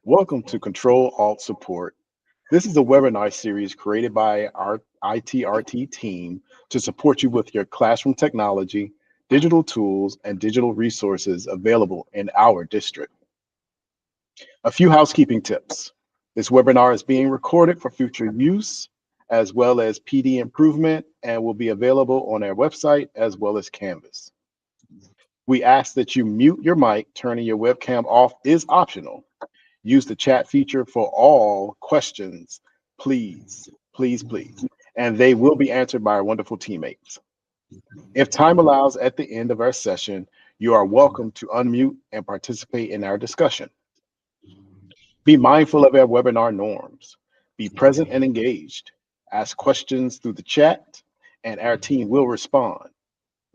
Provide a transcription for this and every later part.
Welcome to Control Alt Support. This is a webinar series created by our ITRT team to support you with your classroom technology, digital tools, and digital resources available in our district. A few housekeeping tips. This webinar is being recorded for future use, as well as PD improvement, and will be available on our website as well as Canvas. We ask that you mute your mic. Turning your webcam off is optional. Use the chat feature for all questions, please, and they will be answered by our wonderful teammates. If time allows at the end of our session, you are welcome to unmute and participate in our discussion. Be mindful of our webinar norms. Be present and engaged. Ask questions through the chat, and our team will respond.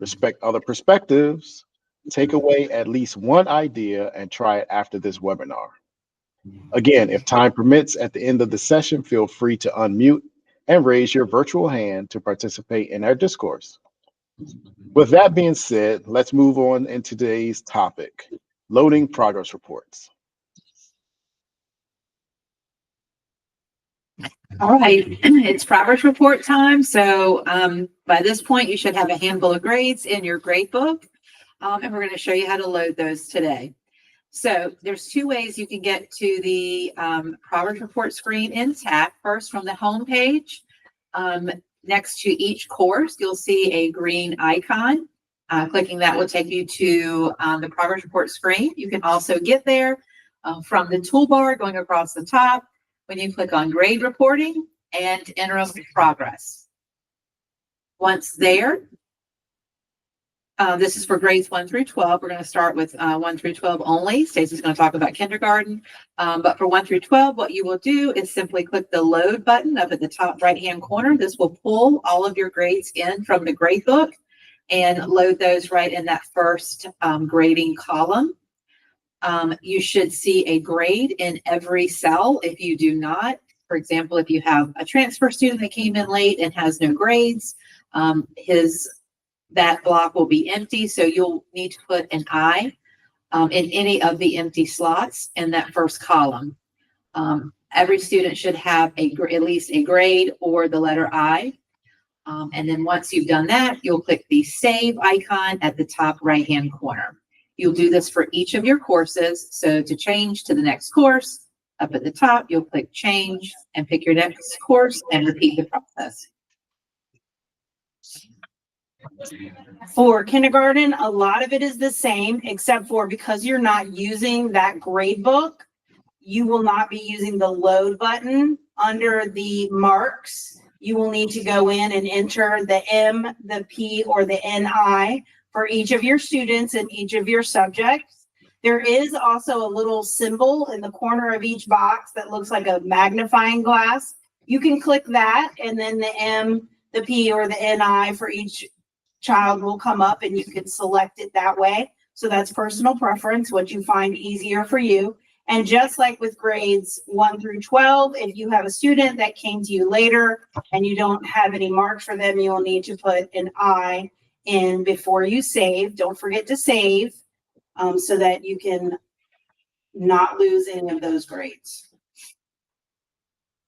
Respect other perspectives. Take away at least one idea and try it after this webinar. Again, if time permits, at the end of the session, feel free to unmute and raise your virtual hand to participate in our discourse. With that being said, let's move on into today's topic, loading progress reports. All right, it's progress report time. So by this point, you should have a handful of grades in your grade book, and we're going to show you how to load those today. So there's two ways you can get to the progress report screen in TAC. First, from the home page, next to each course, you'll see a green icon. Clicking that will take you to the progress report screen. You can also get there from the toolbar going across the top when you click on grade reporting and interim progress. Once there, this is for grades 1 through 12. We're going to start with 1 through 12 only. Stacey's going to talk about kindergarten. But for 1 through 12, what you will do is simply click the load button up at the top right-hand corner. This will pull all of your grades in from the grade book and load those right in that first grading column. You should see a grade in every cell. If you do not, for example, if you have a transfer student that came in late and has no grades, that block will be empty, so you'll need to put an I in any of the empty slots in that first column. Every student should have at least a grade or the letter I. And then once you've done that, you'll click the Save icon at the top right-hand corner. You'll do this for each of your courses. So to change to the next course, up at the top, you'll click Change and pick your next course and repeat the process. For kindergarten, a lot of it is the same, except for because you're not using that grade book, you will not be using the load button under the marks. You will need to go in and enter the M, the P, or the NI for each of your students and each of your subjects. There is also a little symbol in the corner of each box that looks like a magnifying glass. You can click that, and then the M, the P, or the NI for each child will come up, and you can select it that way. So that's personal preference, what you find easier for you. And just like with grades 1 through 12, if you have a student that came to you later and you don't have any marks for them, you'll need to put an I in before you save. Don't forget to save so that you can not lose any of those grades.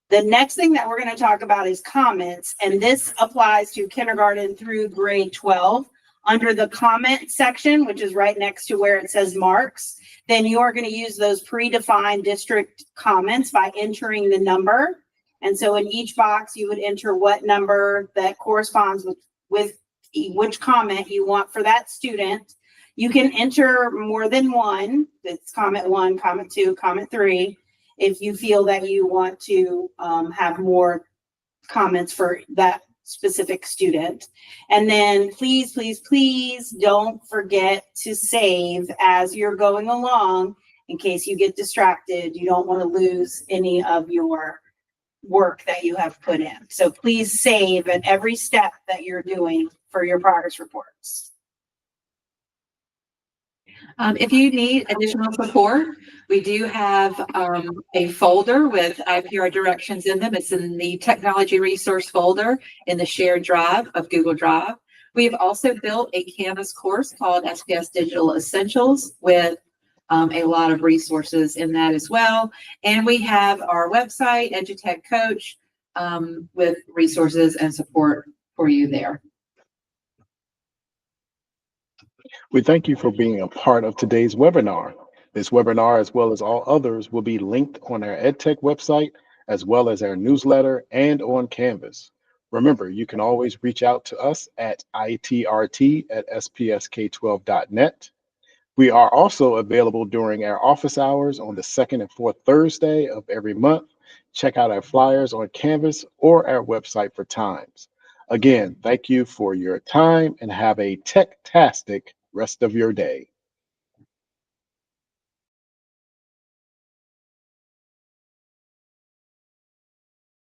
The next thing that we're going to talk about is comments, and this applies to kindergarten through grade 12. Under the comment section, which is right next to where it says marks, then you are going to use those predefined district comments by entering the number. And so in each box, you would enter what number that corresponds with which comment you want for that student. You can enter more than one. It's comment 1, comment 2, comment 3. If you feel that you want to have more comments for that specific student. And then please, please, please don't forget to save as you're going along in case you get distracted. You don't want to lose any of your work that you have put in. So please save at every step that you're doing for your progress reports. If you need additional support, we do have a folder with IPR directions in them. It's in the technology resource folder in the shared drive of Google Drive. We've also built a Canvas course called SPS Digital Essentials with a lot of resources in that as well. And we have our website, EduTechCoach, with resources and support for you there. We thank you for being a part of today's webinar. This webinar, as well as all others, will be linked on our EdTech website, as well as our newsletter and on Canvas. Remember, you can always reach out to us at itrt@spsk12.net. We are also available during our office hours on the second and fourth Thursday of every month. Check out our flyers on Canvas or our website for times. Again, thank you for your time and have a tech-tastic rest of your day.